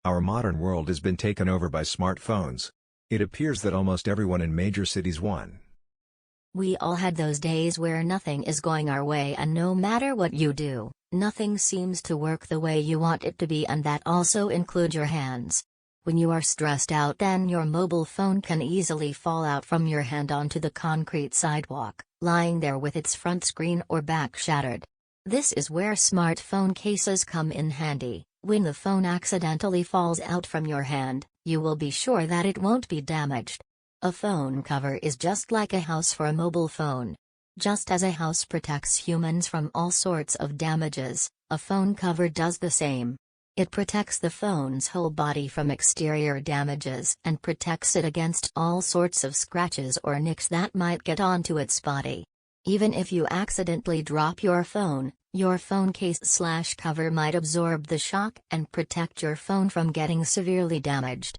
Our modern world has been taken over by smartphones. It appears that almost everyone in major cities one. We all had those days where nothing is going our way, and no matter what you do, nothing seems to work the way you want it to be, and that also includes your hands. When you are stressed out, then your mobile phone can easily fall out from your hand onto the concrete sidewalk, lying there with its front screen or back shattered. This is where smartphone cases come in handy. When the phone accidentally falls out from your hand, you will be sure that it won't be damaged. A phone cover is just like a house for a mobile phone. Just as a house protects humans from all sorts of damages, a phone cover does the same. It protects the phone's whole body from exterior damages and protects it against all sorts of scratches or nicks that might get onto its body. Even if you accidentally drop your phone case/cover might absorb the shock and protect your phone from getting severely damaged.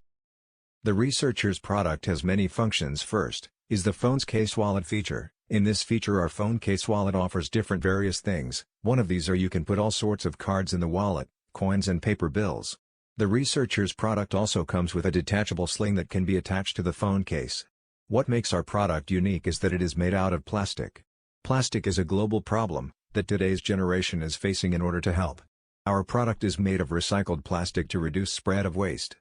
The researcher's product has many functions. First, is the phone's case wallet feature. In this feature, our phone case wallet offers different various things. One of these are you can put all sorts of cards in the wallet, coins and paper bills. The researcher's product also comes with a detachable sling that can be attached to the phone case. What makes our product unique is that it is made out of plastic. Plastic is a global problem that today's generation is facing. In order to help, our product is made of recycled plastic to reduce spread of waste.